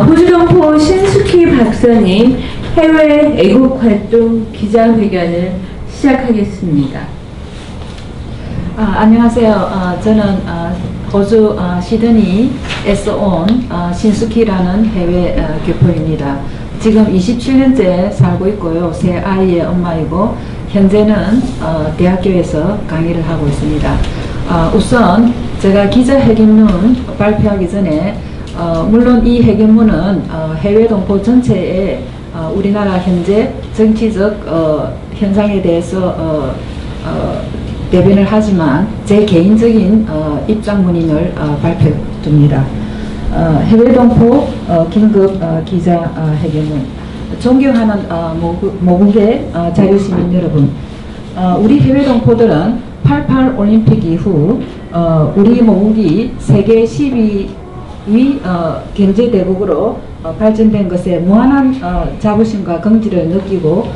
호주동포 신숙희 박사님 해외 애국활동 기자회견을 시작하겠습니다. 안녕하세요. 저는 호주 시드니에서 온 신숙희라는 해외 교포입니다. 지금 27년째 살고 있고요. 세 아이의 엄마이고 현재는 대학교에서 강의를 하고 있습니다. 우선 제가 기자회견문 발표하기 전에 물론 이 회견문은 해외 동포 전체에 우리나라 현재 정치적 현상에 대해서 대변을 하지만 제 개인적인 입장문임을 발표합니다. 해외 동포 긴급 기자회견문. 존경하는 모국의 자유시민 여러분, 우리 해외 동포들은 88 올림픽 이후 우리 모국이 세계 12위 경제대국으로 발전된 것에 무한한 자부심과 긍지를 느끼고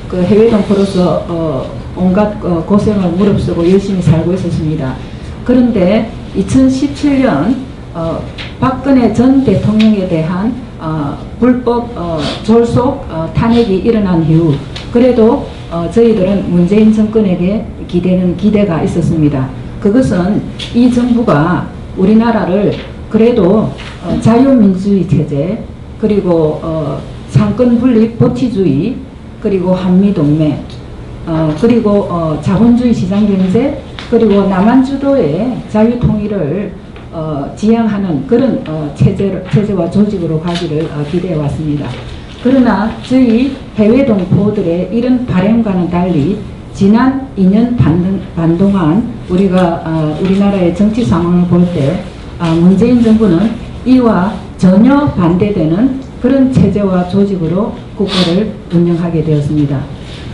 그 해외 동포로서 온갖 고생을 무릅쓰고 열심히 살고 있었습니다. 그런데 2017년 박근혜 전 대통령에 대한 불법 졸속 탄핵이 일어난 이후 그래도 저희들은 문재인 정권에게 기대가 있었습니다. 그것은 이 정부가 우리나라를 그래도 자유민주주의 체제, 그리고 상권분립 법치주의, 그리고 한미동맹, 그리고 자본주의 시장경제, 그리고 남한주도의 자유통일을 지향하는 그런 체제와 조직으로 가기를 기대해 왔습니다. 그러나 저희 해외 동포들의 이런 바람과는 달리 지난 2년 반 동안 우리가 우리나라의 정치 상황을 볼 때 문재인 정부는 이와 전혀 반대되는 그런 체제와 조직으로 국가를 운영하게 되었습니다.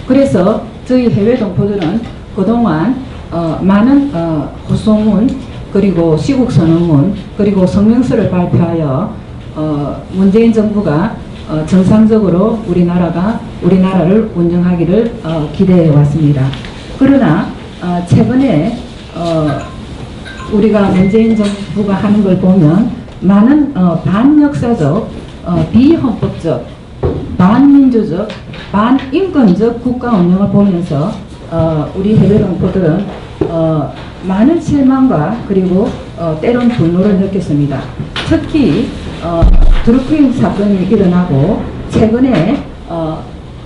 그래서 저희 해외 동포들은 그동안 많은 호소문, 그리고 시국선언문, 그리고 성명서를 발표하여 문재인 정부가 정상적으로 우리나라를 운영하기를 기대해 왔습니다. 그러나 최근에 우리가 문재인 정부가 하는 걸 보면 많은 반역사적, 비헌법적, 반민주적, 반인권적 국가 운영을 보면서 우리 해외 동포들은 많은 실망과 그리고 때론 분노를 느꼈습니다. 특히 드루킹 사건이 일어나고 최근에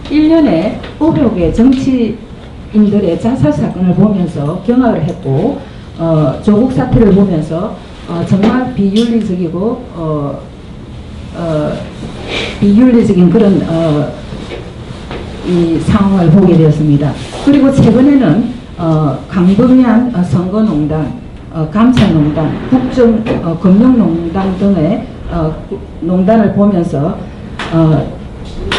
1년의 의혹의 정치인들의 자살 사건을 보면서 경악을 했고 조국 사태를 보면서 정말 비윤리적이고 비윤리적인 그런 이 상황을 보게 되었습니다. 그리고 최근에는 강범위한 선거농단, 감찰농단, 금융농단 등의 농단을 보면서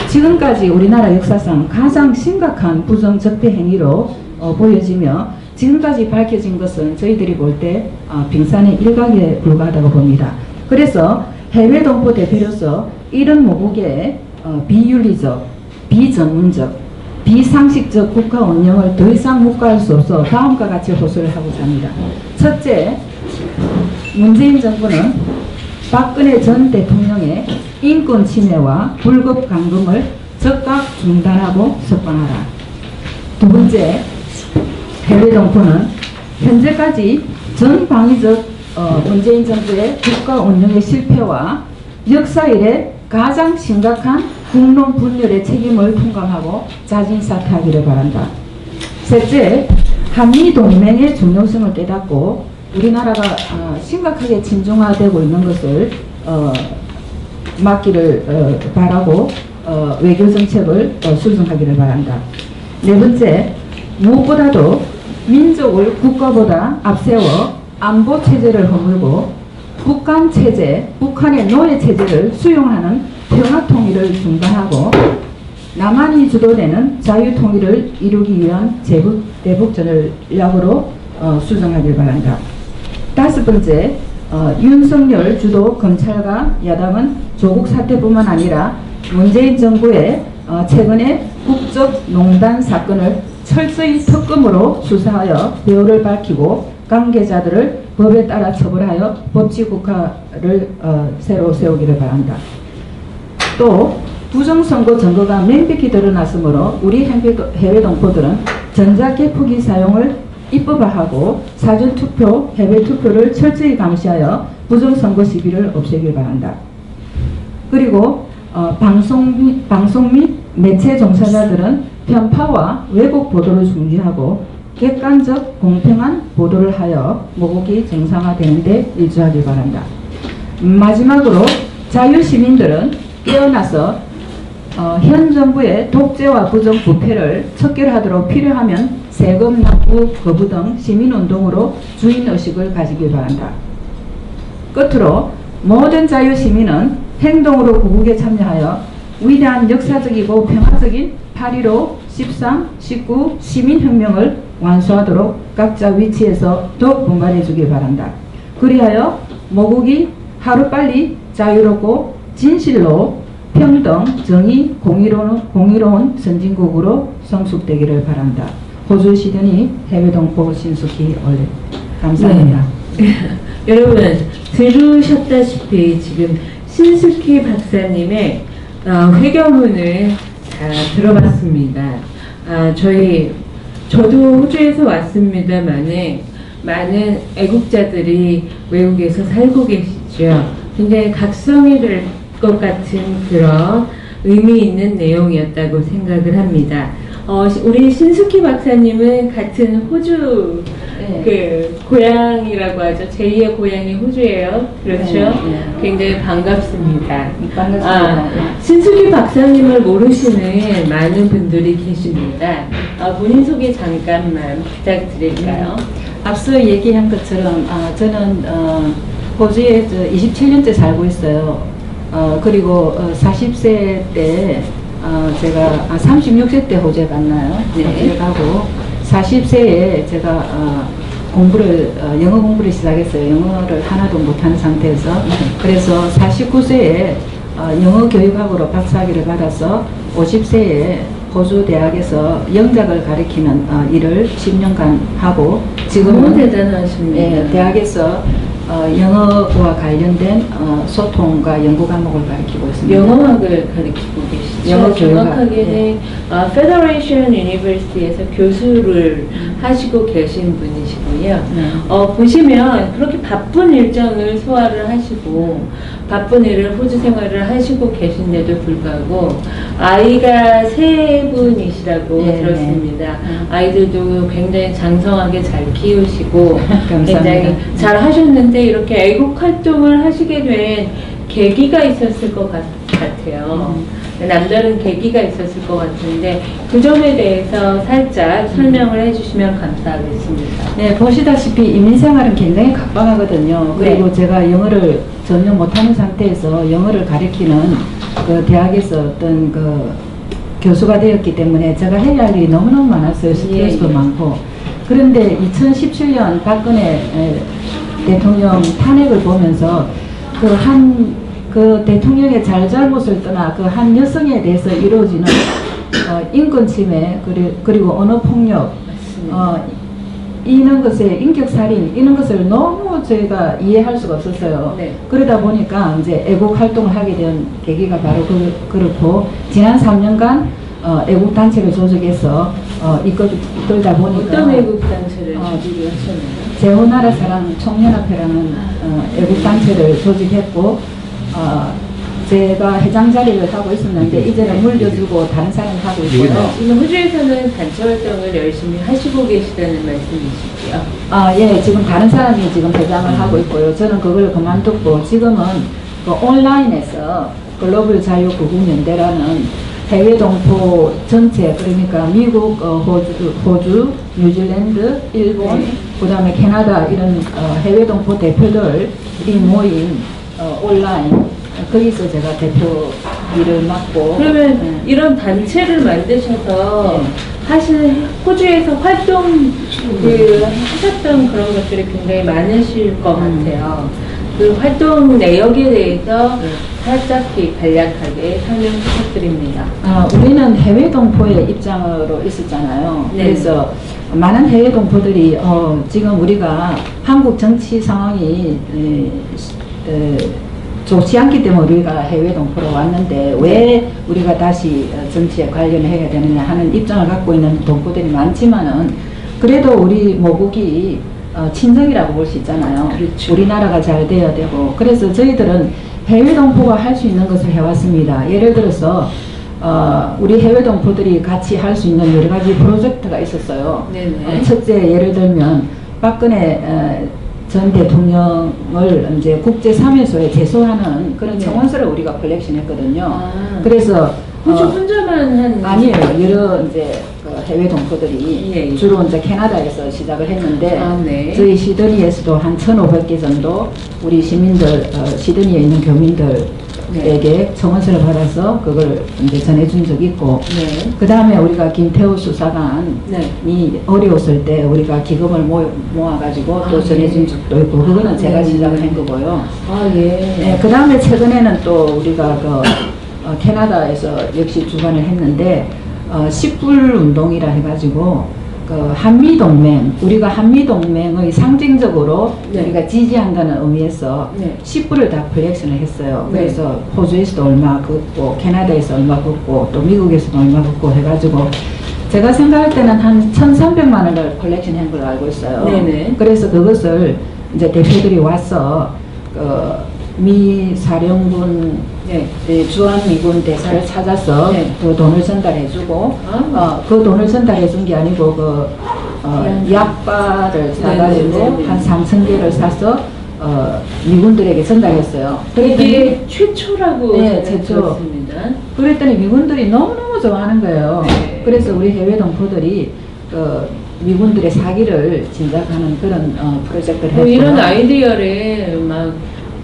지금까지 우리나라 역사상 가장 심각한 부정적폐 행위로 보여지며 지금까지 밝혀진 것은 저희들이 볼 때 빙산의 일각에 불과하다고 봅니다. 그래서 해외 동포 대표로서 이런 모국의 비윤리적, 비전문적, 비상식적 국가 운영을 더 이상 묵과할 수 없어 다음과 같이 호소를 하고자 합니다. 첫째, 문재인 정부는 박근혜 전 대통령의 인권 침해와 불법 감금을 즉각 중단하고 석방하라. 두 번째, 해외 동포는 현재까지 전방위적 문재인 정부의 국가 운영의 실패와 역사 이래 가장 심각한 국론 분열의 책임을 통감하고 자진 사퇴하기를 바란다. 셋째, 한미동맹의 중요성을 깨닫고 우리나라가 심각하게 침중화되고 있는 것을 막기를 바라고 외교정책을 수정하기를 바란다. 네 번째, 무엇보다도 민족을 국가보다 앞세워 안보체제를 허물고 북한체제, 북한의 노예체제를 수용하는 평화통일을 중단하고 남한이 주도되는 자유통일을 이루기 위한 대북 전략으로 수정하길 바란다. 다섯 번째, 윤석열 주도 검찰과 야당은 조국 사태뿐만 아니라 문재인 정부의 최근의 국적농단 사건을 철저히 특검으로 수사하여 배후를 밝히고 관계자들을 법에 따라 처벌하여 법치 국가를 새로 세우기를 바란다. 또 부정선거 증거가 명백히 드러났으므로 우리 해외 동포들은 전자개표기 사용을 입법화하고 사전투표, 해외투표를 철저히 감시하여 부정선거 시비를 없애길 바란다. 그리고 방송 및 매체 종사자들은 편파와 왜곡 보도를 중지하고 객관적 공평한 보도를 하여 모국이 정상화되는 데 일조하길 바란다. 마지막으로 자유시민들은 깨어나서 현 정부의 독재와 부정부패를 척결하도록 필요하면 세금 납부 거부 등 시민운동으로 주인의식을 가지길 바란다. 끝으로 모든 자유시민은 행동으로 구국에 참여하여 위대한 역사적이고 평화적인 8.15, 13, 19 시민혁명을 완수하도록 각자 위치에서 더욱 분발해 주길 바란다. 그리하여 모국이 하루빨리 자유롭고 진실로 평등, 정의, 공의로운 선진국으로 성숙되기를 바란다. 호주 시드니 해외동포 신숙희 올레. 감사합니다. 네. 여러분 들으셨다시피 지금 신숙희 박사님의 회견문을 다 들어봤습니다. 저도 호주에서 왔습니다만은 많은 애국자들이 외국에서 살고 계시죠. 굉장히 각성이 될 것 같은 그런 의미 있는 내용이었다고 생각을 합니다. 우리 신숙희 박사님은 같은 호주 그 고향이라고 하죠. 제2의 고향이 호주예요. 그렇죠? 네. 굉장히 반갑습니다. 반갑습니다. 신숙희 박사님을 모르시는 많은 분들이 계십니다. 본인 소개 잠깐만 부탁드릴까요? 앞서 얘기한 것처럼 저는 호주에 27년째 살고 있어요. 그리고 40세 때 제가 36세 때 호주에 갔나요? 네. 호주에 가고 40세에 제가 영어 공부를 시작했어요. 영어를 하나도 못하는 상태에서. 그래서 49세에 영어 교육학으로 박사학위를 받아서 50세에 호주 대학에서 영작을 가리키는 일을 10년간 하고 지금은 대단하십니다. 예, 대학에서 영어와 관련된 소통과 연구 과목을 가르치고 있습니다. 영어학을 가르치고 계시죠? 영어 교육학. 정확하게는 Federation University에서 교수를 하시고 계신 분이시고요. 보시면 그렇게 바쁜 일정을 소화를 하시고 바쁜 일을 호주 생활을 하시고 계신데도 불구하고 아이가 3분이시라고 네, 들었습니다. 네. 아이들도 굉장히 장성하게 잘 키우시고 굉장히 감사합니다. 잘 하셨는데 이렇게 애국 활동을 하시게 된 계기가 있었을 것 같아요. 남다른 계기가 있었을 것 같은데 그 점에 대해서 살짝 설명을 해주시면 감사하겠습니다. 네, 보시다시피 이민생활은 굉장히 각박하거든요. 그리고 네. 제가 영어를 전혀 못하는 상태에서 영어를 가르치는 그 대학에서 어떤 그 교수가 되었기 때문에 제가 해야 할 일이 너무너무 많았어요. 스트레스도 예. 많고. 그런데 2017년 박근혜 대통령 탄핵을 보면서 그 대통령의 잘잘못을 떠나 그 한 여성에 대해서 이루어지는 인권 침해 그리고 언어 폭력 이런 것에 인격살인 이런 것을 너무 저희가 이해할 수가 없었어요. 네. 그러다 보니까 이제 애국 활동을 하게 된 계기가 바로 그렇고 지난 3년간 애국 단체를 조직해서 이끌다 보니까 어떤 애국 단체를 조직을 하셨나요? 재혼나라 사랑 청년합회라는 애국 단체를 조직했고 제가 회장 자리를 하고 있었는데 이제는 물려주고 다른 사람이 하고 있고요. 지금 호주에서는 단체 활동을 열심히 하시고 계시다는 말씀이시고요. 예, 지금 다른 사람이 지금 회장을 하고 있고요. 저는 그걸 그만뒀고 지금은 그 온라인에서 글로벌 자유구국연대라는 해외 동포 전체 그러니까 미국, 호주, 뉴질랜드, 일본, 그다음에 캐나다 이런 해외 동포 대표들이 모인 온라인 거기서 제가 대표 일을 맡고 그러면 이런 단체를 만드셔서 호주에서 활동 하셨던 그런 것들이 굉장히 많으실 것 같아요. 그 활동 내역에 대해서 살짝 간략하게 설명 부탁드립니다. 우리는 해외 동포의 입장으로 있었잖아요. 네. 그래서 많은 해외 동포들이 지금 우리가 한국 정치 상황이 좋지 않기 때문에 우리가 해외 동포로 왔는데 왜 우리가 다시 정치에 관련해야 되느냐 하는 입장을 갖고 있는 동포들이 많지만은 그래도 우리 모국이 친정이라고 볼 수 있잖아요. 그렇죠. 우리나라가 잘 돼야 되고 그래서 저희들은 해외 동포가 할 수 있는 것을 해왔습니다. 예를 들어서 우리 해외 동포들이 같이 할 수 있는 여러 가지 프로젝트가 있었어요. 네네. 첫째 예를 들면 박근혜 전 대통령을 이제 국제 사면소에 제소하는 그런 네. 청원서를 우리가 컬렉션했거든요. 아. 그래서 호주 혼자만 한 아니에요. 여러 이제 그 해외 동포들이 예, 예. 주로 이제 캐나다에서 시작을 했는데 아, 네. 저희 시드니에서도 한 1,500개 정도 우리 시민들 시드니에 있는 교민들에게 청원서를 받아서 그걸 이제 전해준 적이 있고 네. 그 다음에 우리가 김태우 수사관이 네. 어려웠을 때 우리가 기금을 모아가지고 또 아, 전해준 네. 적도 있고 그거는 제가 네. 시작을 한 거고요. 아, 예. 네, 그 다음에 최근에는 또 우리가 캐나다에서 역시 주관을 했는데 10불 운동이라 해가지고 그 한미동맹 우리가 한미동맹의 상징적으로 네. 우리가 지지한다는 의미에서 네. 10불을 다 컬렉션을 했어요. 네. 그래서 호주에서도 얼마 긋고 캐나다에서 얼마 긋고 또 미국에서도 얼마 긋고 해가지고 제가 생각할 때는 한 1,300만 원을 컬렉션 한 걸로 알고 있어요. 네네. 그래서 그것을 이제 대표들이 와서 미 사령군 네. 주한미군 대사를 찾아서 네. 그 돈을 전달해주고 아. 그 돈을 전달해준 게 아니고 약바를 사가지고 네네네네. 한 3,000개를 사서 미군들에게 전달했어요. 이게 최초라고 네, 제가 최초. 들었습니다. 그랬더니 미군들이 너무너무 좋아하는 거예요. 네. 그래서 우리 해외 동포들이 미군들의 사기를 진작하는 그런 프로젝트를 뭐 했고요. 이런 아이디어를 막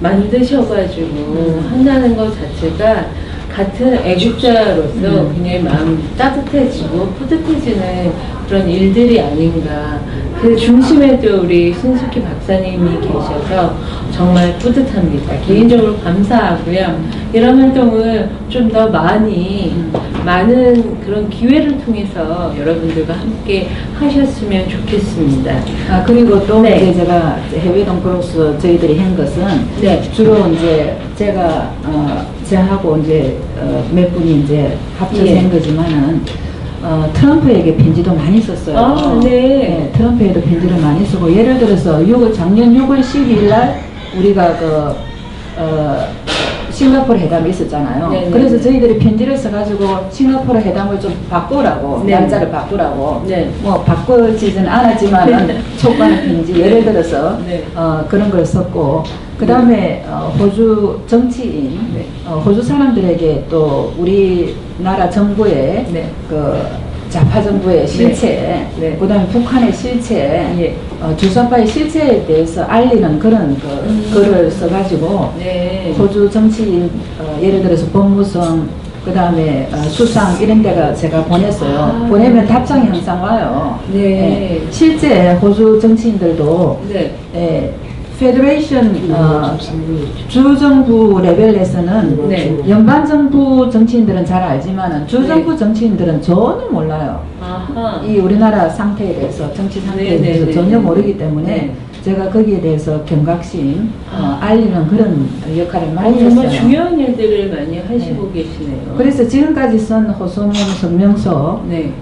만드셔가지고 한다는 것 자체가 같은 애국자로서 굉장히 마음 따뜻해지고 뿌듯해지는 그런 일들이 아닌가. 그 중심에도 우리 신숙희 박사님이 계셔서 정말 뿌듯합니다. 개인적으로 감사하고요. 이런 활동을 좀 더 많은 그런 기회를 통해서 여러분들과 함께 하셨으면 좋겠습니다. 그리고 또 네. 이제 제가 해외 동포로서 저희들이 한 것은 네. 주로 이제 제가 저하고 이제 몇 분이 이제 합쳐서 예. 한 거지만은 트럼프에게 편지도 많이 썼어요. 아, 네. 트럼프에도 편지를 많이 쓰고 예를 들어서 작년 6월 12일 날 우리가 싱가포르 회담이 있었잖아요. 네네. 그래서 저희들이 편지를 써가지고 싱가포르 회담을 좀 바꾸라고 네. 날짜를 바꾸라고 네. 뭐 바꾸지는 않았지만은 촉구하는 편지 예를 들어서 네. 그런 걸 썼고 그 다음에 호주 정치인 네. 호주 사람들에게 또 우리나라 정부의 네. 좌파 정부의 실체, 네. 그다음에 북한의 실체, 예. 주사파의 실체에 대해서 알리는 그런 글을 써가지고 네. 호주 정치인 예를 들어서 법무성, 그다음에 수상 이런 데가 제가 보냈어요. 아. 보내면 답장이 항상 와요. 네. 실제 호주 정치인들도 네. 페더레이션 주정부 레벨에서는 네. 연방정부 정치인들은 잘 알지만 주정부 정치인들은 전혀 몰라요. 아하. 이 우리나라 상태에 대해서 정치 상태에 네, 대해서 네, 전혀 네. 모르기 때문에 네. 제가 거기에 대해서 경각심 알리는 그런 역할을 많이 정말 했어요. 중요한 일들을 많이 하시고 계시네요. 그래서 지금까지 쓴 호소문 성명서 네.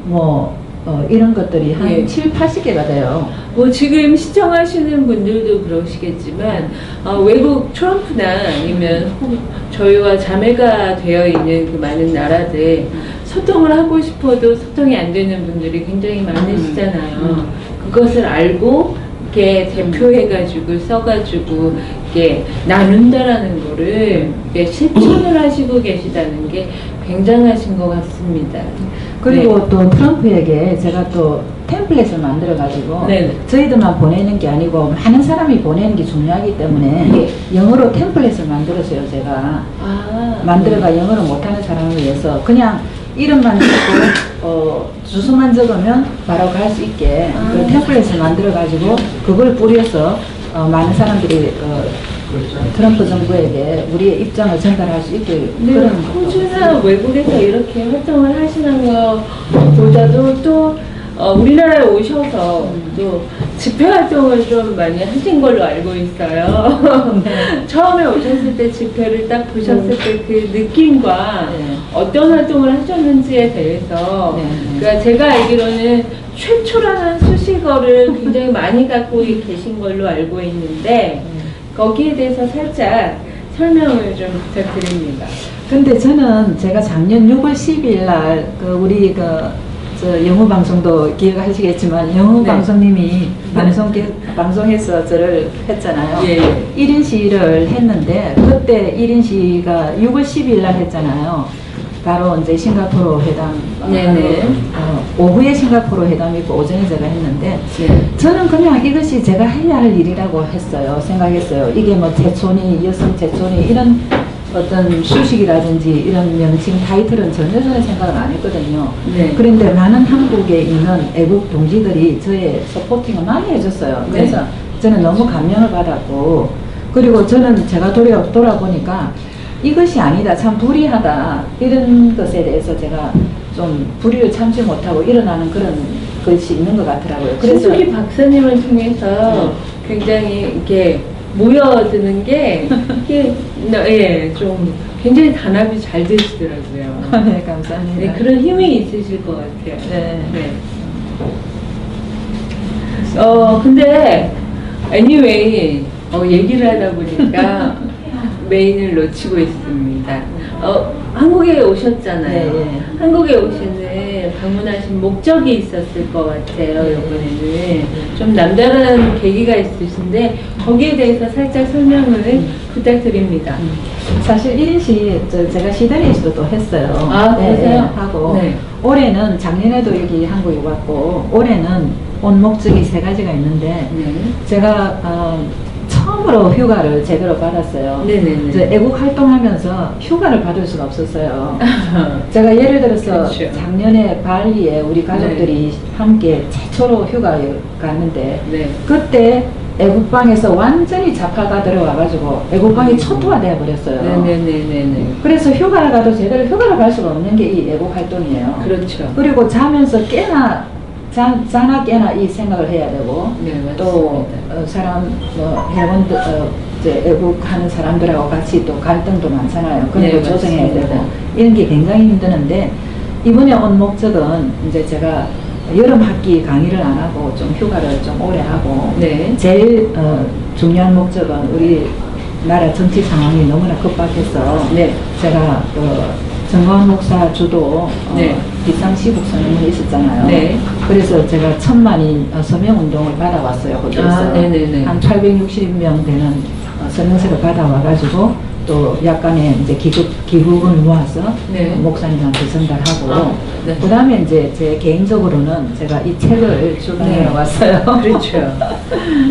이런 것들이 한 예. 7, 80개가 돼요. 뭐 지금 시청하시는 분들도 그러시겠지만 외국 트럼프나 아니면 저희와 자매가 되어 있는 그 많은 나라들 소통을 하고 싶어도 소통이 안 되는 분들이 굉장히 많으시잖아요. 그것을 알고 이렇게 대표해가지고 써가지고 이렇게 나눈다라는 거를 이렇게 실천을 하시고 계시다는 게 굉장하신 것 같습니다. 그리고 또 트럼프에게 제가 또 템플릿을 만들어가지고 네. 저희들만 보내는 게 아니고 많은 사람이 보내는 게 중요하기 때문에 영어로 템플릿을 만들었어요. 제가 만들어가 영어를 못하는 사람을 위해서 그냥 이름만 적고 주소만 적으면 바로 갈 수 있게 그 템플릿을 만들어가지고 그걸 뿌려서 많은 사람들이 트럼프 정부에게 우리의 입장을 전달할 수 있게 그런 호주나 외국에서 이렇게 활동을 하시는 것보다도 또 우리나라에 오셔서 또 집회 활동을 좀 많이 하신 걸로 알고 있어요. 처음에 오셨을 때 집회를 딱 보셨을 때 그 느낌과 네. 어떤 활동을 하셨는지에 대해서 그러니까 제가 알기로는 최초라는 수식어를 굉장히 많이 갖고 계신 걸로 알고 있는데 거기에 대해서 살짝 설명을 좀 부탁드립니다. 근데 저는 제가 작년 6월 12일 날 우리 저 영어 방송도 기억하시겠지만 영어 네. 방송님이 방송에서 저를 했잖아요. 예. 1인 시위를 했는데 그때 1인 시위가 6월 12일 날 했잖아요. 바로 이제 싱가포르 회담 네네. 오후에 싱가포르 회담이 있고 오전에 제가 했는데 네. 저는 그냥 이것이 제가 해야 할 일이라고 했어요. 생각했어요. 이게 뭐 제촌이 여성 제촌이 이런 어떤 수식이라든지 이런 명칭 타이틀은 전혀 생각을 안 했거든요. 네. 그런데 많은 한국에 있는 애국 동지들이 저의 서포팅을 많이 해줬어요. 그래서 네. 저는 너무 감명을 받았고 그리고 저는 제가 돌아보니까 이것이 아니다 참 불의하다 이런 것에 대해서 제가 좀 불의를 참지 못하고 일어나는 그런 것이 있는 것 같더라고요. 신숙희 박사님을 통해서 굉장히 이렇게 모여드는 게 이게 예, 좀 굉장히 단합이 잘 되시더라고요. 네, 감사합니다. 네, 그런 힘이 있으실 것 같아요. 네. 네. 근데 anyway 얘기를 하다 보니까 메인을 놓치고 있습니다. 한국에 오셨잖아요. 네. 한국에 오시는 방문하신 목적이 있었을 것 같아요. 이번에는 좀 남다른 계기가 있으신데 거기에 대해서 살짝 설명을 부탁드립니다. 사실 1인시 제가 시드니에서도 또 했어요. 아, 그러세요? 하고 네. 올해는 작년에도 여기 한국에 왔고 올해는 온 목적이 3가지가 있는데 네. 제가 처음으로 휴가를 제대로 받았어요. 네네네. 이제 애국 활동하면서 휴가를 받을 수가 없었어요. 제가 예를 들어서 그렇죠. 작년에 발리에 우리 가족들이 함께 최초로 휴가를 갔는데 네. 그때 애국방에서 완전히 자파가 들어와가지고 애국방이 초토화되어 버렸어요. 네네네네. 그래서 휴가를 가도 제대로 휴가를 갈 수가 없는 게 이 애국 활동이에요. 그렇죠. 그리고 자면서 자나 깨나 이 생각을 해야 되고 네, 또 맞습니다. 사람 회원들 이제 애국하는 사람들하고 같이 또 갈등도 많잖아요. 그런 네, 거 조정해야 맞습니다. 되고 이런 게 굉장히 힘드는데 이번에 온 목적은 이제 제가 여름 학기 강의를 안 하고 좀 휴가를 좀 오래 하고 네. 제일 중요한 목적은 우리 나라 정치 상황이 너무나 급박해서 네. 제가 정광 목사 주도 네. 비상시국 선언이 있었잖아요. 네. 그래서 제가 1000만인 서명운동을 받아왔어요. 거기에서 아, 네네네. 한 860명 되는 서명서를 받아와가지고 또 약간의 이제 기부금을 모아서 네. 목사님한테 전달하고 아, 네. 그 다음에 이제 제 개인적으로는 제가 이 책을 출간해 왔어요. 그렇죠.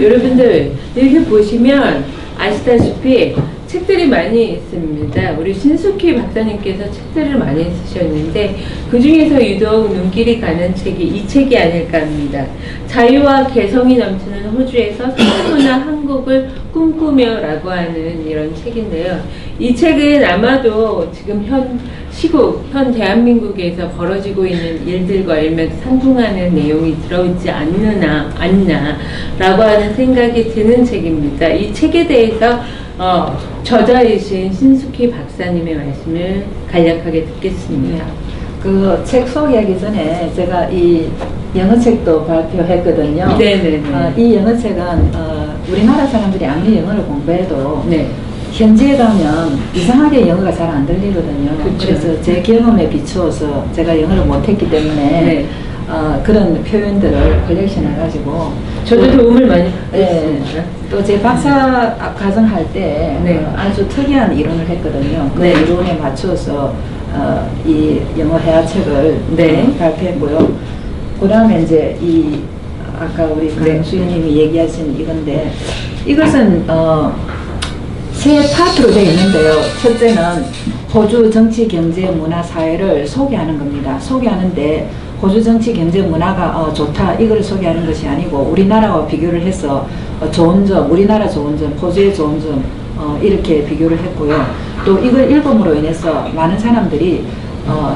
여러분들 이렇게 보시면 아시다시피 책들이 많이 있습니다. 우리 신숙희 박사님께서 책들을 많이 쓰셨는데 그 중에서 유독 눈길이 가는 책이 이 책이 아닐까 합니다. 자유와 개성이 넘치는 호주에서 성문화 한국을 꿈꾸며 라고 하는 이런 책인데요. 이 책은 아마도 지금 현 대한민국에서 벌어지고 있는 일들과 일맥상통하는 내용이 들어있지 않나라고 하는 생각이 드는 책입니다. 이 책에 대해서 저자이신 신숙희 박사님의 말씀을 간략하게 듣겠습니다. 그 책 소개하기 전에 제가 이 영어책도 발표했거든요. 네네네. 이 영어책은 우리나라 사람들이 아무리 영어를 공부해도 네. 현지에 가면 이상하게 영어가 잘 안 들리거든요. 그쵸. 그래서 제 경험에 비추어서 제가 영어를 못했기 때문에 네. 그런 표현들을 컬렉션 해가지고 저도 도움을 많이 네, 받았습니다. 또 제 박사 과정 할 때 네. 아주 특이한 이론을 했거든요. 그 네. 이론에 맞춰서 이 영어 회화책을 네. 발표했고요. 그 다음에 이제 이 아까 우리 네. 강수연님이 얘기하신 이건데 이것은 세 파트로 되어 있는데요. 첫째는 호주 정치, 경제, 문화, 사회를 소개하는 겁니다. 소개하는데 호주 정치, 경제, 문화가 좋다 이걸 소개하는 것이 아니고 우리나라와 비교를 해서 좋은 점, 우리나라 좋은 점, 호주의 좋은 점 이렇게 비교를 했고요. 또 이걸 읽음으로 인해서 많은 사람들이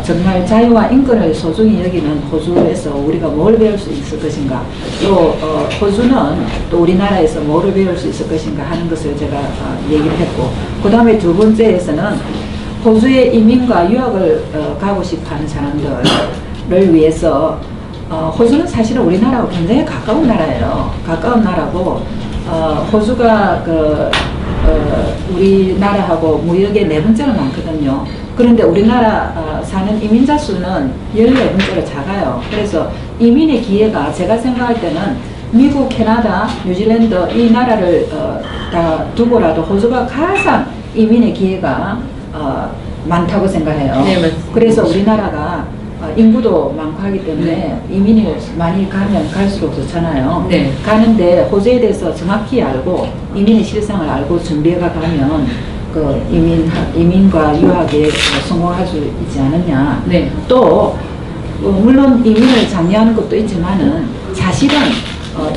정말 자유와 인권을 소중히 여기는 호주에서 우리가 뭘 배울 수 있을 것인가, 또 호주는 또 우리나라에서 뭐를 배울 수 있을 것인가 하는 것을 제가 얘기를 했고, 그 다음에 두 번째에서는 호주에 이민과 유학을 가고 싶어하는 사람들을 위해서 호주는 사실은 우리나라하고 굉장히 가까운 나라예요. 가까운 나라고 호주가 우리나라하고 무역의 4번째로 많거든요. 그런데 우리나라 사는 이민자 수는 14번째로 작아요. 그래서 이민의 기회가 제가 생각할 때는 미국, 캐나다, 뉴질랜드 이 나라를 다 두고라도 호주가 가장 이민의 기회가 많다고 생각해요. 네, 맞습니다. 그래서 우리나라가 인구도 많고 하기 때문에 이민을 많이 가면 갈수록 좋잖아요. 네. 가는데 호주에 대해서 정확히 알고 이민의 실상을 알고 준비해가 가면 그 이민과 유학에 성공할 수 있지 않느냐. 네. 또 물론 이민을 장려하는 것도 있지만은 사실은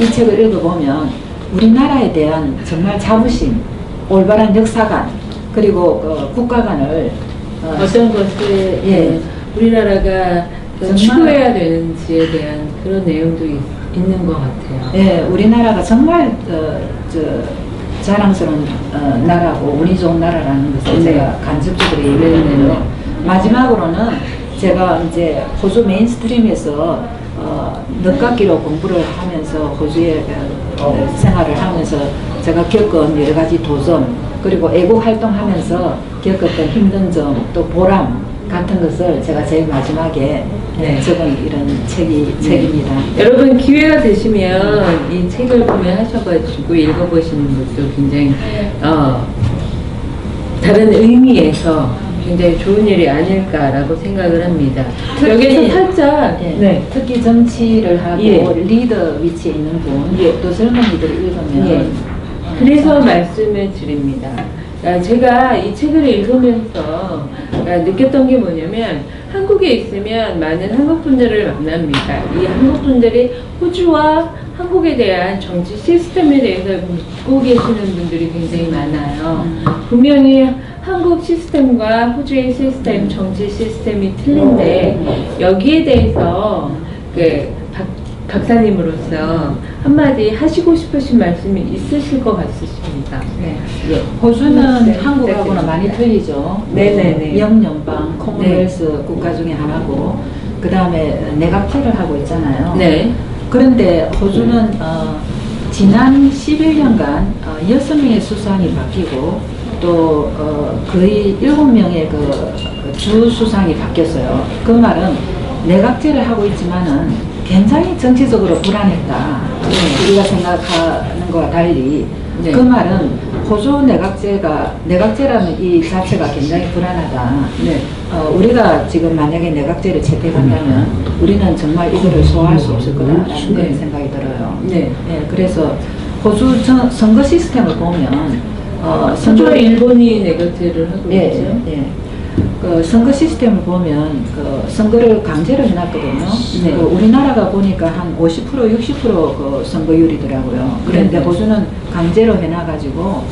이 책을 읽어보면 우리나라에 대한 정말 자부심, 올바른 역사관, 그리고 국가 간을 어떤 것을 예. 우리나라가 정말 추구해야 되는지에 대한 그런 내용도 있는 것 같아요. 예, 우리나라가 정말 자랑스러운 나라고 운이 좋은 나라라는 것을 네. 제가 간접적으로 얘기를 했는데요. 마지막으로는 제가 이제 호주 메인스트림에서 늦깎이로 공부를 하면서 호주에 생활을 하면서 제가 겪은 여러 가지 도전, 그리고 애국 활동하면서 겪었던 힘든 점, 또 보람 같은 것을 제가 제일 마지막에 네. 적은 이런 책입니다. 여러분 기회가 되시면 이 책을 구매하셔가지고 읽어보시는 것도 굉장히 다른 의미에서 굉장히 좋은 일이 아닐까라고 생각을 합니다. 여기서 살짝 특히 정치를 하고 예. 리더 위치에 있는 분, 예. 또 젊은이들 읽으면 예. 그래서 말씀을 드립니다. 제가 이 책을 읽으면서 느꼈던 게 뭐냐면 한국에 있으면 많은 한국분들을 만납니다. 이 한국분들이 호주와 한국에 대한 정치 시스템에 대해서 묻고 계시는 분들이 굉장히 많아요. 분명히 한국 시스템과 호주의 시스템, 정치 시스템이 틀린데 여기에 대해서 박사님으로서 한마디 하시고 싶으신 말씀이 있으실 것 같으십니다. 네. 호주는 네. 한국하고는 많이 틀리죠. 네네네. 미영연방, 코먼웰스 국가 중에 하나고, 그 다음에 내각제를 하고 있잖아요. 네. 그런데 호주는 지난 11년간 6명의 수상이 바뀌고 또 거의 7명의 주 수상이 바뀌었어요. 그 말은 내각제를 하고 있지만은 굉장히 정치적으로 불안했다. 우리가 생각하는 것과 달리 네. 그 말은 호주 내각제라는 이 자체가 굉장히 불안하다. 네. 우리가 지금 만약에 내각제를 채택한다면 우리는 정말 이거를 소화할 수 없을 거다라는 네. 생각이 들어요. 네. 네, 그래서 호주 선거 시스템을 보면 호주와 일본이 내각제를 하고 네, 있죠. 네. 그 선거 시스템을 보면 선거를 강제로 해놨거든요. 네. 우리나라가 보니까 한 50%, 60% 선거율이더라고요. 그런데 네. 호주는 강제로 해놔가지고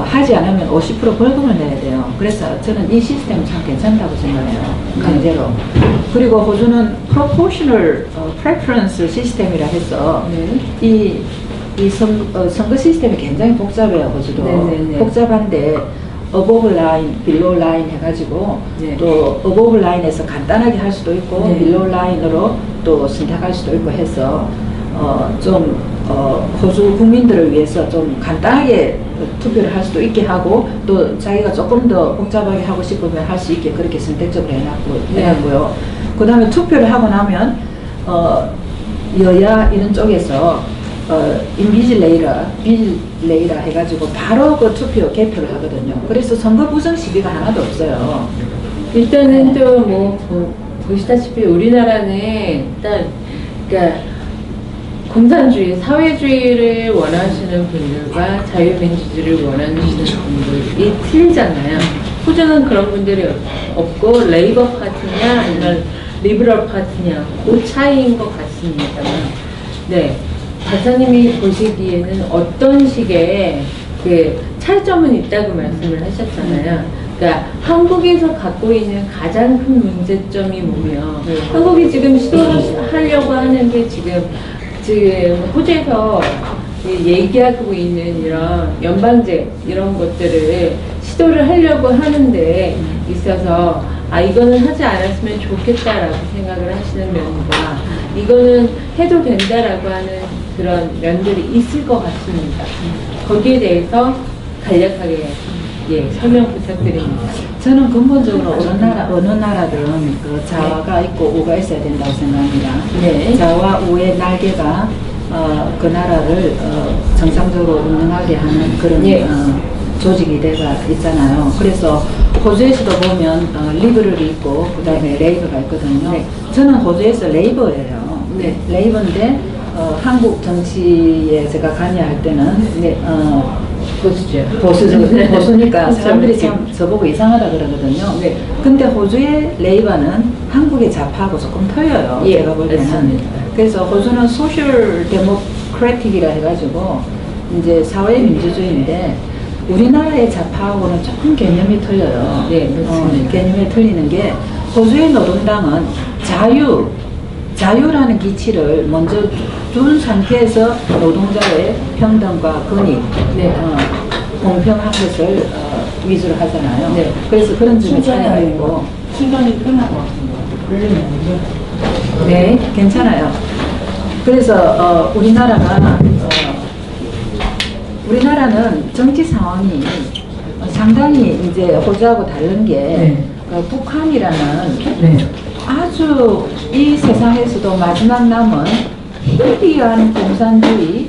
하지 않으면 50% 벌금을 내야 돼요. 그래서 저는 이 시스템 참 괜찮다고 생각해요. 강제로. 그리고 호주는 proportional preference 시스템이라 해서 네. 이 선거 시스템이 굉장히 복잡해요. 호주도. 네네네. 복잡한데 above line, below line 해가지고 네. 또 above line에서 간단하게 할 수도 있고 네. below line으로 또 선택할 수도 있고 해서 호주 국민들을 위해서 좀 간단하게 투표를 할 수도 있게 하고 또 자기가 조금 더 복잡하게 하고 싶으면 할 수 있게 그렇게 선택적으로 해놨고요. 그 다음에 투표를 하고 나면 여야 이런 쪽에서 인비질레이라 해가지고 바로 그 투표 개표를 하거든요. 그래서 선거 부정 시비가 하나도 없어요. 일단은 또 보시다시피 우리나라는 일단 그러니까 공산주의, 사회주의를 원하시는 분들과 자유민주주의를 원하시는 분들이 틀리잖아요. 호주는 그런 분들이 없고 레이버 파티냐 아니면 리버럴 파티냐 그 차이인 것 같습니다만 네. 박사님이 보시기에는 어떤 식의 그 차이점은 있다고 말씀을 하셨잖아요. 그러니까 한국에서 갖고 있는 가장 큰 문제점이 뭐면 한국이 지금 시도하려고 하는 게 지금 호주에서 얘기하고 있는 이런 연방제 이런 것들을 시도를 하려고 하는데 있어서 이거는 하지 않았으면 좋겠다라고 생각을 하시는 면과 이거는 해도 된다라고 하는 그런 면들이 있을 것 같습니다. 거기에 대해서 간략하게 설명 부탁드립니다. 저는 근본적으로 어느 나라든 그 자아가 있고 우가 있어야 된다고 생각합니다. 네. 자아와 우의 날개가 그 나라를 정상적으로 운영하게 하는 그런 조직이 돼가 있잖아요. 그래서 호주에서도 보면 리버럴이 있고 그 다음에 레이버가 있거든요. 네. 저는 호주에서 레이버예요. 네. 레이버인데 한국 정치에 제가 관여할 때는 보수니까 사람들이 참 저보고 이상하다 그러거든요. 네. 근데 호주의 레이버는 한국의 좌파하고 조금 틀려요. 제가 볼 때는. 맞습니다. 그래서 호주는 소셜 데모크래틱이라 해가지고 이제 사회민주주의인데 우리나라의 좌파하고는 조금 개념이 틀려요. 네, 맞습니다. 개념이 틀리는 게 호주의 노동당은 자유라는 기치를 먼저 둔 상태에서 노동자의 평등과 권익, 공평한 것을 위주로 하잖아요. 네. 그래서 그런 점이 차이가 있고. 순간이 끝나고 왔습니다. 네, 괜찮아요. 그래서 우리나라는 정치 상황이 상당히 이제 호주하고 다른 게 북한이라는 아주 이 세상에서도 마지막 남은 희귀한 공산주의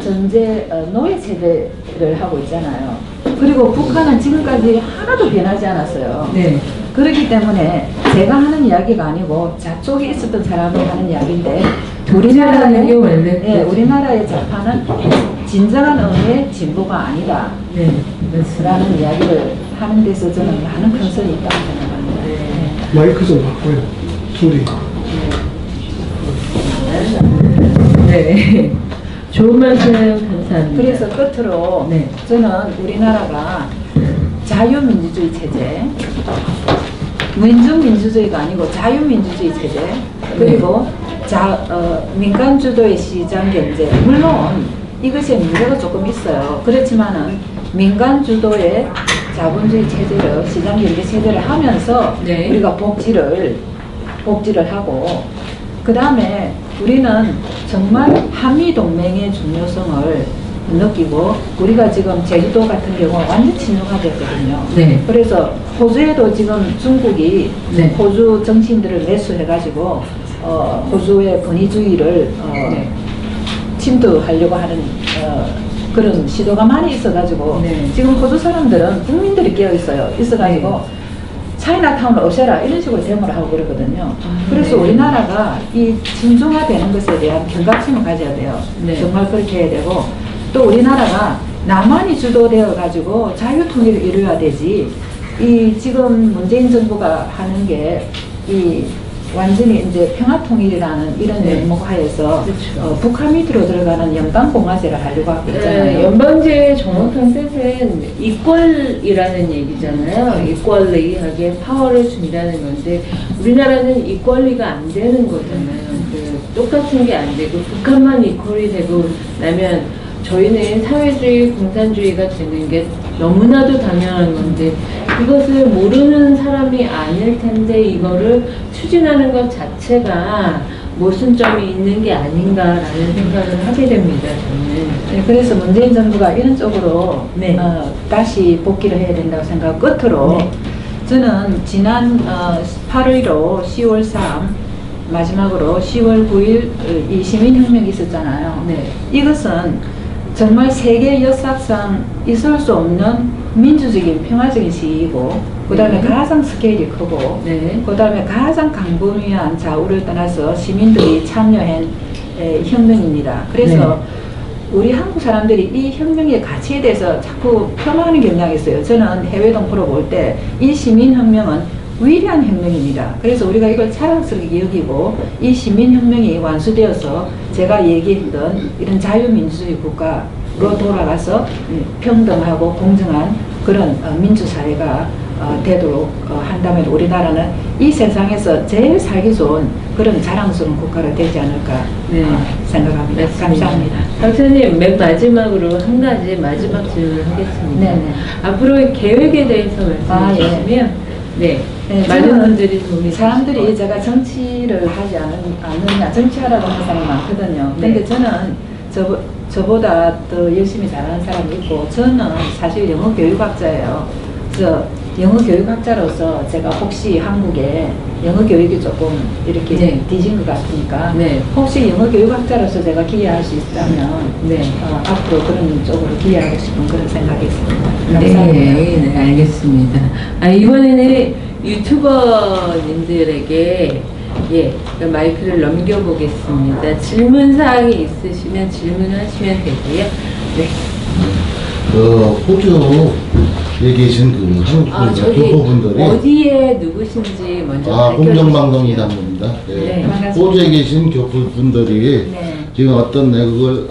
전제 노예 체제를 하고 있잖아요. 그리고 북한은 지금까지 하나도 변하지 않았어요. 네. 그렇기 때문에 제가 하는 이야기가 아니고 저쪽에 있었던 사람이 하는 이야기인데 우리나라의 좌파는 진정한 의미의 진보가 아니다 라는 이야기를 하는 데서 저는 많은 컨설이 있다고 생각합니다. 마이크 좀 바꿔요. 둘이. 네. 좋은 말씀 감사합니다. 그래서 끝으로 저는 우리나라가 자유민주주의 체제, 민중민주주의가 아니고 자유민주주의 체제, 그리고 민간주도의 시장경제, 물론 이것에 문제가 조금 있어요. 그렇지만은 민간주도의 자본주의 체제를, 시장경제 체제를 하면서 우리가 복지를 하고, 그 다음에 우리는 정말 한미동맹의 중요성을 느끼고, 우리가 지금 제주도 같은 경우 완전 친중화됐거든요. 그래서 호주에도 지금 중국이 호주 정치인들을 매수해가지고 호주의 권위주의를 침투하려고 하는 그런 시도가 많이 있어가지고 지금 호주 사람들은 국민들이 있어가지고 차이나타운을 없애라 이런 식으로 데모를 하고 그러거든요. 그래서 우리나라가 이 친중화되는 것에 대한 경각심을 가져야 돼요. 정말 그렇게 해야 되고, 또 우리나라가 남한이 주도되어 가지고 자유통일을 이루어야 되지, 이 지금 문재인 정부가 하는 게 이 완전히 이제 평화통일이라는 이런 명목하에서 북한 밑으로 들어가는 연방공화제를 하려고 하고 있잖아요. 연방제의 정확한 뜻은 이퀄이라는 얘기잖아요. 이퀄리하게 파워를 준다는 건데 우리나라는 이퀄리가 안 되는 거잖아요. 똑같은 게 안 되고 북한만 이퀄이 되고 나면 저희는 사회주의, 공산주의가 되는 게 너무나도 당연한 건데 그것을 모르는 사람이 아닐 텐데 이거를 추진하는 것 자체가 모순점이 있는 게 아닌가라는 생각을 하게 됩니다. 저는. 그래서 문재인 정부가 이런 쪽으로 다시 복귀를 해야 된다고 생각. 끝으로 저는 지난 8월 1호 10월 3 마지막으로 10월 9일 이 시민혁명이 있었잖아요. 이것은 정말 세계 역사상 있을 수 없는 민주적인 평화적인 시기이고, 그 다음에 가장 스케일이 크고, 그 다음에 가장 강분위한 좌우를 떠나서 시민들이 참여한 혁명입니다. 그래서 우리 한국 사람들이 이 혁명의 가치에 대해서 자꾸 폄하하는 경향이 있어요. 저는 해외 동포로 볼 때 이 시민혁명은 위대한 혁명입니다. 그래서 우리가 이걸 자랑스럽게 여기고 이 시민혁명이 완수되어서 제가 얘기했던 이런 자유민주주의 국가로 돌아가서 평등하고 공정한 그런 민주사회가 되도록 한다면 우리나라는 이 세상에서 제일 살기 좋은 그런 자랑스러운 국가가 되지 않을까 생각합니다. 맞습니다. 감사합니다. 박사님, 맨 마지막으로 한 가지 마지막 질문을 하겠습니다. 네네. 앞으로의 계획에 대해서 말씀해 주시면 네, 많은 분들이 도움이 사람들이 되실 것 제가 정치를 하지 않느냐, 정치하라고 하는 사람이 많거든요. 네. 근데 저는 저보다 더 열심히 잘하는 사람이 있고, 저는 사실 영어 교육학자예요. 그래서 영어 교육학자로서 제가 혹시 한국에 영어 교육이 조금 이렇게 네. 뒤진 것 같으니까, 네. 혹시 영어 교육학자로서 제가 기여할 수 있다면, 네. 앞으로 그런 쪽으로 기여하고 싶은 그런 생각이 있습니다. 네, 감사합니다. 네, 알겠습니다. 이번에는 유튜버님들에게 마이크를 넘겨보겠습니다. 질문 사항이 있으시면 질문하시면 되고요. 네. 호주에 계신 그 한국 교포분들이 어디에 누구신지 먼저 공정방송이다 봅니다. 네. 네, 반갑습니다. 호주에 계신 교포분들이 네. 지금 어떤 내국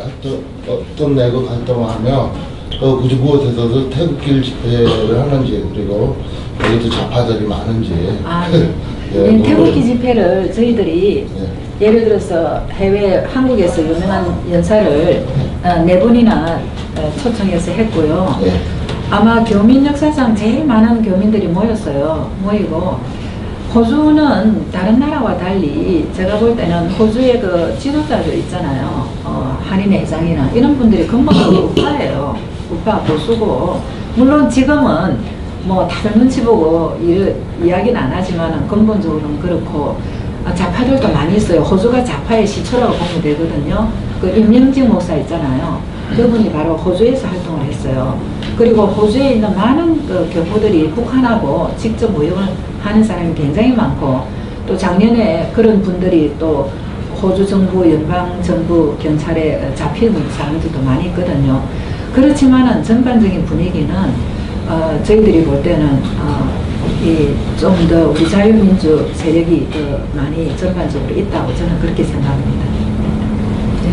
활동을 하며 그곳에서도 태극기를 집회를 하는지, 그리고 여기도 좌파들이 많은지. 네. 태극기 집회를 저희들이 네. 예를 들어서 한국에서 유명한 연사를 4분이나 초청해서 했고요. 네. 아마 교민 역사상 제일 많은 교민들이 모이고, 호주는 다른 나라와 달리 제가 볼 때는 호주의 그 지도자들 있잖아요. 한인 회장이나 이런 분들이 근본적으로 우파예요. 우파 보수고, 물론 지금은 뭐 다들 눈치 보고 이야기는 안 하지만 근본적으로는 그렇고, 좌파들도 많이 있어요. 호주가 좌파의 시초라고 보면 되거든요. 그 임명직 목사 있잖아요. 그분이 바로 호주에서 활동을 했어요. 그리고 호주에 있는 많은 그 교포들이 북한하고 직접 무역을 하는 사람이 굉장히 많고, 또 작년에 그런 분들이 또 호주 정부, 연방 정부 경찰에 잡힌 사람들도 많이 있거든요. 그렇지만은 전반적인 분위기는 저희들이 볼 때는 좀 더 우리 자유민주 세력이 더 많이 전반적으로 있다고 저는 그렇게 생각합니다. 네.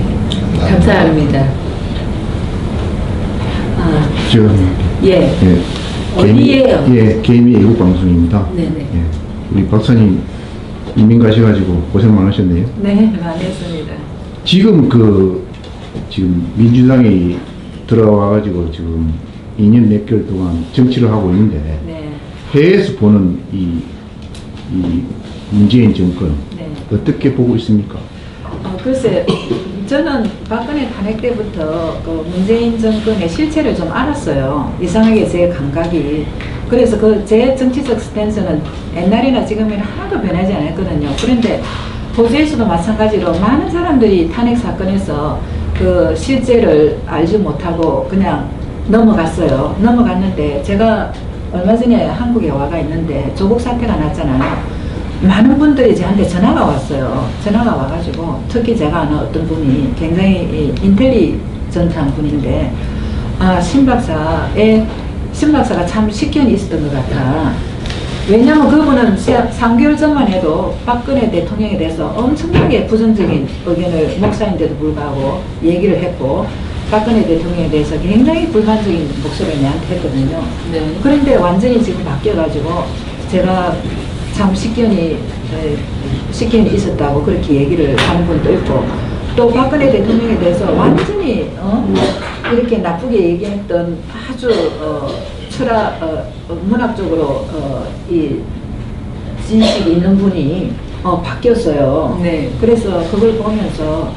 감사합니다. 어디예요? 개미 애국 방송입니다. 네네. 우리 박사님 이민 가셔가지고 고생 많으셨네요. 네, 많이 했습니다. 지금 지금 민주당이 들어와가지고 지금 2년 몇 개월 동안 정치를 하고 있는데, 네. 해외에서 보는 이 문재인 정권 네. 어떻게 보고 있습니까? 글쎄, 저는 박근혜 탄핵 때부터 그 문재인 정권의 실체를 좀 알았어요. 이상하게 제 감각이. 그래서 제 정치적 스탠스는 옛날이나 지금이나 하나도 변하지 않았거든요. 그런데 호주에서도 마찬가지로 많은 사람들이 탄핵 사건에서 그 실제를 알지 못하고 그냥 넘어갔는데, 제가 얼마 전에 한국에 와가 있는데 조국 사태가 났잖아요. 많은 분들이 저한테 전화가 왔어요. 전화가 와가지고, 특히 제가 아는 어떤 분이 굉장히 인텔리전트한 분인데, 신 박사가 참 식견이 있었던 것 같아. 왜냐하면 그분은 3개월 전만 해도 박근혜 대통령에 대해서 엄청나게 부정적인 의견을 목사인데도 불구하고 얘기를 했고, 박근혜 대통령에 대해서 굉장히 불만적인 목소리를 내한테 했거든요. 네. 그런데 완전히 지금 바뀌어가지고, 제가 참 식견이 있었다고 그렇게 얘기를 하는 분도 있고, 또 박근혜 대통령에 대해서 완전히 이렇게 나쁘게 얘기했던 아주 문학적으로 이 지식이 있는 분이 바뀌었어요. 네. 그래서 그걸 보면서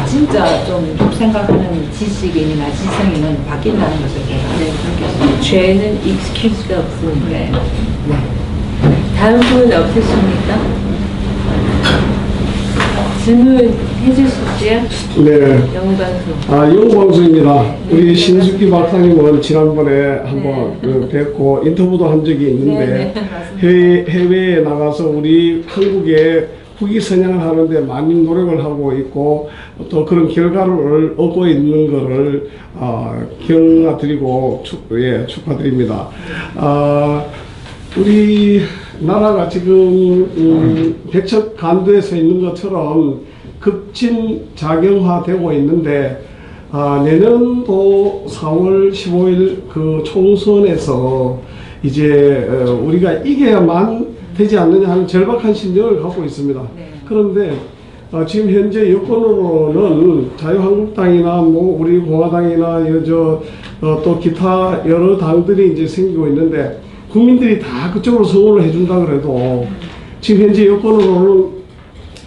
진짜 좀 생각하는 지식인이나 지성인은 바뀐다는 것을 제가 느꼈습니다. 죄는 익스큐즈가 없으니까. 네. 네. 다음 분 없으십니까? 질문해 주시죠. 네. 영방송. 영광수입니다. 우리 신숙기 박사님은 지난번에 한번 뵙고 인터뷰도 한 적이 있는데, 해외에 나가서 우리 한국에 후기 선양을 하는데 많이 노력을 하고 있고, 또 그런 결과를 얻고 있는 것을 경화드리고 축하드립니다. 우리 나라가 지금 백척 간도에 서 있는 것처럼 급진작용화되고 있는데, 내년도 4월 15일 그 총선에서 이제 우리가 이겨야만 되지 않느냐 하는 절박한 심정을 갖고 있습니다. 그런데 지금 현재 여권으로는 자유한국당이나 뭐 우리 공화당이나 또 기타 여러 당들이 이제 생기고 있는데 국민들이 다 그쪽으로 성원을 해준다 그래도 지금 현재 여권으로는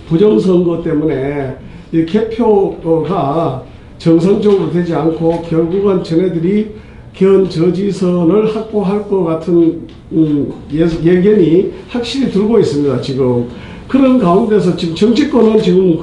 부정선거 때문에 이 개표가 정상적으로 되지 않고 결국은 저네들이 견저지선을 확보할 것 같은 예견이 확실히 들고 있습니다. 지금 그런 가운데서 지금 정치권은 지금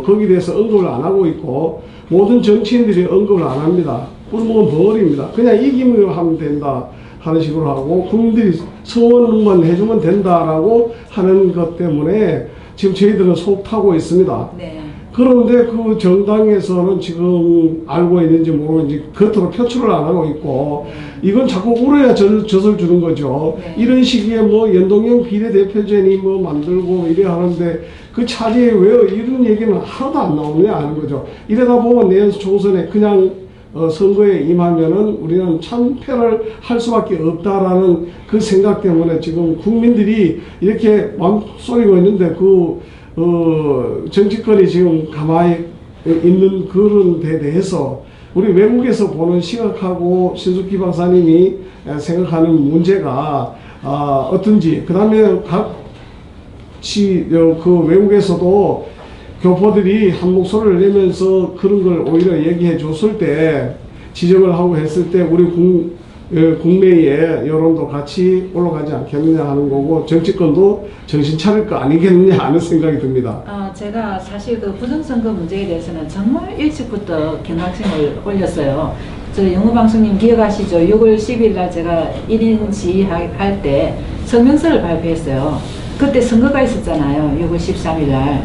거기에 대해서 언급을 안 하고 있고 모든 정치인들이 언급을 안 합니다. 꿀먹은 벙어리입니다. 그냥 이기면 하면 된다 하는 식으로 하고 국민들이 성원만 해주면 된다라고 하는 것 때문에 지금 저희들은 속 타고 있습니다. 네. 그런데 그 정당에서는 지금 알고 있는지 모르는지 겉으로 표출을 안 하고 있고 이건 자꾸 울어야 젖을 주는 거죠. 이런 시기에 뭐 연동형 비례대표제니 뭐 만들고 이래 하는데 그 차제에 왜 이런 얘기는 하나도 안 나오느냐 하는 거죠. 이러다 보면 내년 총선에 그냥 선거에 임하면은 우리는 참패를 할 수밖에 없다라는 그 생각 때문에 지금 국민들이 이렇게 맘 쏘이고 있는데 정치권이 지금 가만히 있는 그런 데 대해서 우리 외국에서 보는 시각하고 신숙희 박사님이 생각하는 문제가 어떤지, 그 다음에 같이 그 외국에서도 교포들이 한 목소리를 내면서 그런 걸 오히려 얘기해 줬을 때, 지적을 하고 했을 때 우리 국내의 여론도 같이 올라가지 않겠느냐 하는 거고, 정치권도 정신 차릴 거 아니겠느냐 하는 생각이 듭니다. 제가 사실 그 부정선거 문제에 대해서는 정말 일찍부터 경각심을 올렸어요. 저 영어방송님 기억하시죠? 6월 10일 날 제가 1인 지휘할 때 성명서를 발표했어요. 그때 선거가 있었잖아요. 6월 13일 날.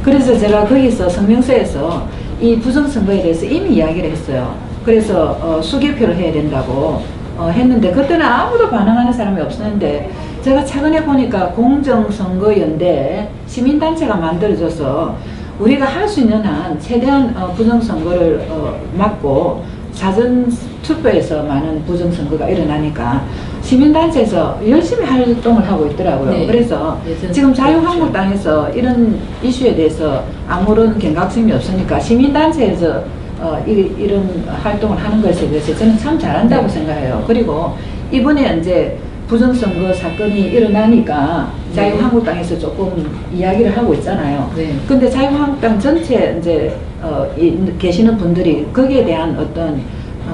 그래서 제가 거기서 성명서에서 이 부정선거에 대해서 이미 이야기를 했어요. 그래서 수개표를 해야 된다고 했는데 그때는 아무도 반응하는 사람이 없었는데, 제가 최근에 보니까 공정선거연대 시민단체가 만들어져서 우리가 할 수 있는 한 최대한 부정선거를 막고, 사전투표에서 많은 부정선거가 일어나니까 시민단체에서 열심히 활동을 하고 있더라고요. 네. 그래서 지금 자유한국당에서 이런 이슈에 대해서 아무런 경각심이 없으니까 시민단체에서 이런 활동을 하는 것에 대해서 저는 참 잘한다고 생각해요. 그리고 이번에 이제 부정선거 사건이 일어나니까 자유한국당에서 조금 이야기를 하고 있잖아요. 근데 자유한국당 전체 이제 계시는 분들이 거기에 대한 어떤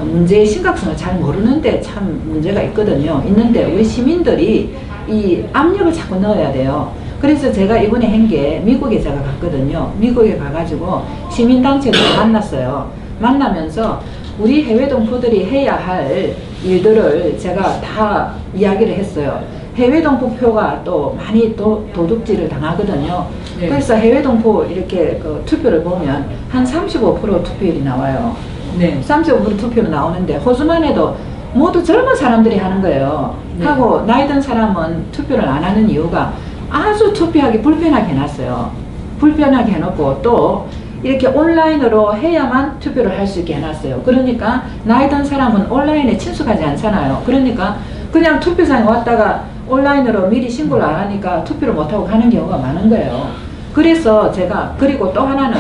문제의 심각성을 잘 모르는데 참 문제가 있는데 우리 시민들이 이 압력을 자꾸 넣어야 돼요. 그래서 제가 이번에 한 게 미국에 제가 갔거든요. 미국에 가가지고 시민단체를 만났어요. 만나면서 우리 해외 동포들이 해야 할 일들을 제가 다 이야기를 했어요. 해외 동포표가 또 많이 도둑질을 당하거든요. 네. 그래서 해외 동포 이렇게 그 투표를 보면 한 35% 투표율이 나와요. 네. 35% 투표로 나오는데 호주만 해도 모두 젊은 사람들이 하는 거예요. 네. 하고 나이 든 사람은 투표를 안 하는 이유가 아주 투표하기 불편하게 해놨어요. 불편하게 해놓고 또 이렇게 온라인으로 해야만 투표를 할 수 있게 해놨어요. 그러니까 나이 든 사람은 온라인에 친숙하지 않잖아요. 그러니까 그냥 투표장에 왔다가 온라인으로 미리 신고를 안 하니까 투표를 못하고 가는 경우가 많은 거예요. 그래서 제가, 그리고 또 하나는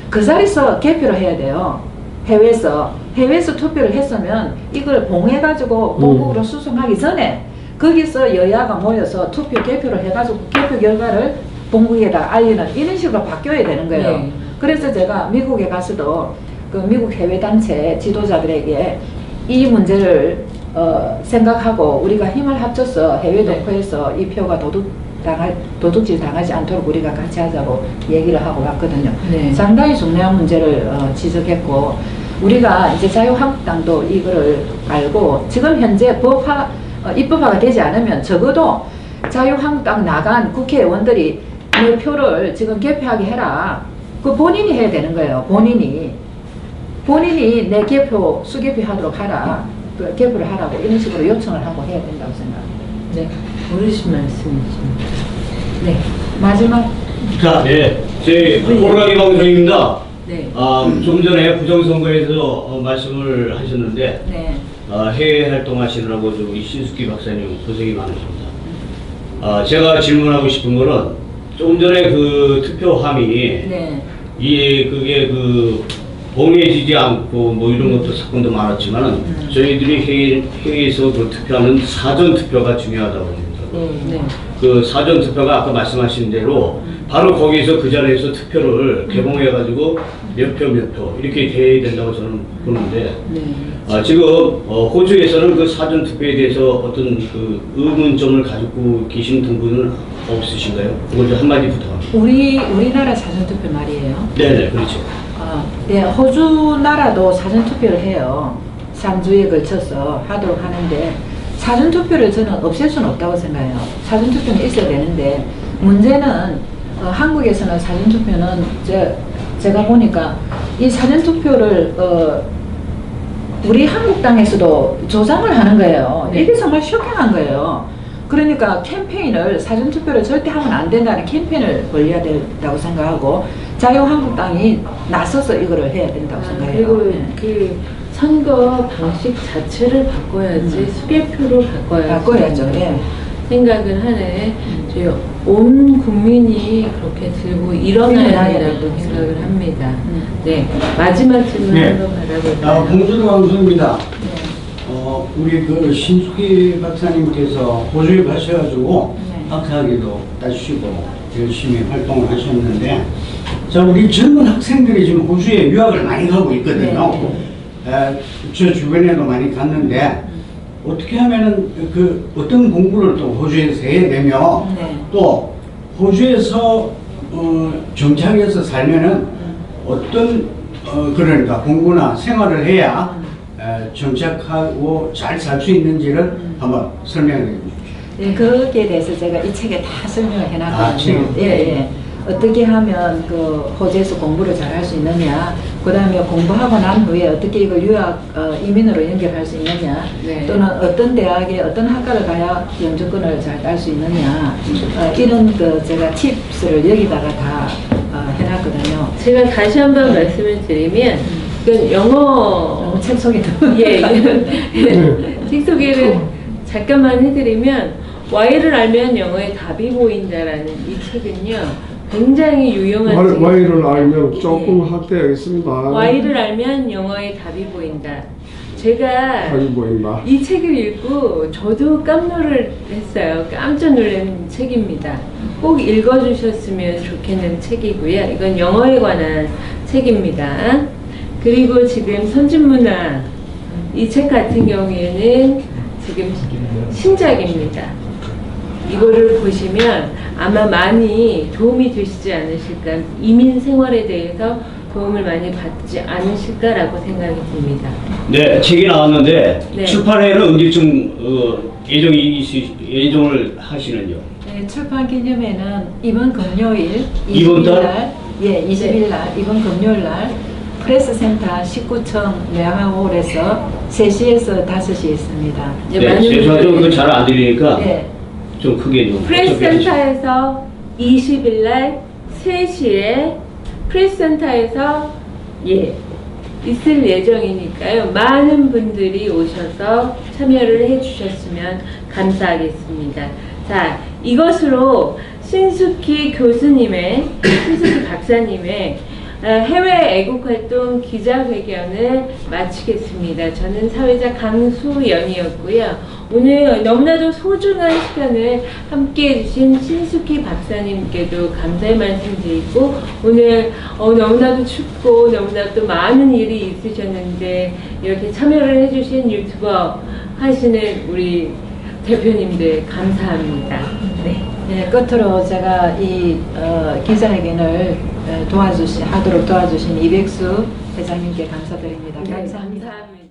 그 자리에서 개표를 해야 돼요. 해외에서 투표를 했으면 이걸 봉해가지고 본국으로 수송하기 전에 거기서 여야가 모여서 개표를 해가지고 개표 결과를 본국에다 알리는 이런 식으로 바뀌어야 되는 거예요. 네. 그래서 제가 미국에 가서도 그 미국 해외단체 지도자들에게 이 문제를 생각하고 우리가 힘을 합쳐서 해외 동포에서 이 표가 도둑질 당하지 않도록 우리가 같이 하자고 얘기를 하고 왔거든요. 네. 상당히 중요한 문제를 지적했고, 우리가 이제 자유한국당도 이거를 알고 지금 현재 입법화가 되지 않으면 적어도 자유한국당 나간 국회의원들이 내 표를 지금 개표하게 해라. 그 본인이 해야 되는 거예요. 본인이 내 수개표 하도록 하라. 그 개표를 하라고 이런 식으로 요청을 하고 해야 된다고 생각합니다. 네, 어르신 말씀이십니다. 네, 마지막. 자, 예, 저희 호랑이 방송입니다. 네. 좀 전에 부정선거에서 말씀을 하셨는데 네. 해외 활동하시느라고 우리 신숙기 박사님 고생이 많으십니다. 제가 질문하고 싶은 거는 조금 전에 그 투표 함이 네. 그게 봉해지지 않고 뭐 이런 것도 사건도 많았지만은 저희들이 해외에서 그 투표하는 사전 투표가 중요하다고 합니다. 네. 그 사전 투표가 아까 말씀하신 대로 바로 거기서 그 자리에서 투표를 개봉해가지고 몇 표 이렇게 돼야 된다고 저는 보는데 지금 호주에서는 그 사전 투표에 대해서 어떤 그 의문점을 가지고 계신 분은 없으신가요? 그걸 좀 한마디 부탁합니다. 우리나라 사전투표 말이에요. 네네, 그렇죠. 네, 호주 나라도 사전투표를 해요. 3주에 걸쳐서 하도록 하는데 사전투표를 저는 없앨 수는 없다고 생각해요. 사전투표는 있어야 되는데 문제는 한국에서는 사전투표는 제가 보니까 이 사전투표를 우리 한국 땅에서도 조장을 하는 거예요. 이게 정말 쇼킹한 거예요. 그러니까 캠페인을 사전투표를 절대 하면 안 된다는 캠페인을 벌려야 된다고 생각하고 자유한국당이 나서서 이거를 해야 된다고 생각해요. 그리고 그 선거 방식 자체를 바꿔야지 수개표로 바꿔야죠. 예. 생각을 하네. 저희 온 국민이 그렇게 들고 일어나야 된다고 생각을 합니다. 네, 마지막 질문 한번 받아볼까요? 봉준호 강수입니다. 우리 그 신숙희 박사님께서 호주에 가셔가지고 박사학위도 따시고 열심히 활동을 하셨는데, 자, 우리 젊은 학생들이 지금 호주에 유학을 많이 가고 있거든요. 저 주변에도 많이 갔는데 어떻게 하면은 그 어떤 공부를 또 호주에서 해야 되며 또 호주에서 정착해서 살면은 어떤 그러니까 공부나 생활을 해야 정착하고 잘 살 수 있는지를 한번 설명해 주십시오. 네, 거기에 대해서 제가 이 책에 다 설명을 해놨거든요. 예. 어떻게 하면 그 호주에서 공부를 잘 할 수 있느냐, 그 다음에 공부하고 난 후에 어떻게 이걸 유학 이민으로 연결할 수 있느냐, 또는 어떤 대학에 어떤 학과를 가야 영주권을 잘 딸 수 있느냐, 이런 그 제가 팁스를 여기다가 다 해놨거든요. 제가 다시 한번 말씀을 드리면 그 영어 책 소개 책 소개를 잠깐만 해드리면 Y를 알면 영어의 답이 보인다라는 이 책은요 굉장히 유용한 책입니다. Y를 알면 조금 확대하겠습니다. Y를 알면 영어의 답이 보인다. 제가 답이 보인다. 이 책을 읽고 저도 깜놀을 했어요. 깜짝 놀란 책입니다. 꼭 읽어주셨으면 좋겠는 책이고요. 이건 영어에 관한 책입니다. 그리고 지금 선진문화 이 책 같은 경우에는 지금 신작입니다. 이거를 보시면 아마 많이 도움이 되시지 않으실까, 이민 생활에 대해서 도움을 많이 받지 않으실까라고 생각이 듭니다. 네, 책이 나왔는데 출판회는 언제쯤 예정을 하시는요? 네, 출판 기념회는 이번 금요일 이번 20일 날, 20일 날 이번 금요일 날 프레스센터 19층 외화홀에서 3시에서 5시 있습니다. 네, 제가 잘 안 들리니까 좀 크게 좀. 프레스센터에서 20일 날 3시에 프레스센터에서 있을 예정이니까요. 많은 분들이 오셔서 참여를 해주셨으면 감사하겠습니다. 자, 이것으로 신숙희 박사님의 해외 애국활동 기자회견을 마치겠습니다. 저는 사회자 강수연이었고요. 오늘 너무나도 소중한 시간을 함께 해주신 신숙희 박사님께도 감사의 말씀 드리고, 오늘 너무나도 춥고 너무나도 많은 일이 있으셨는데 이렇게 참여를 해주신 유튜버 하시는 우리 대표님들 감사합니다. 네, 끝으로 제가 이 기자회견을 하도록 도와주신 이백수 회장님께 감사드립니다. 감사합니다. 감사합니다.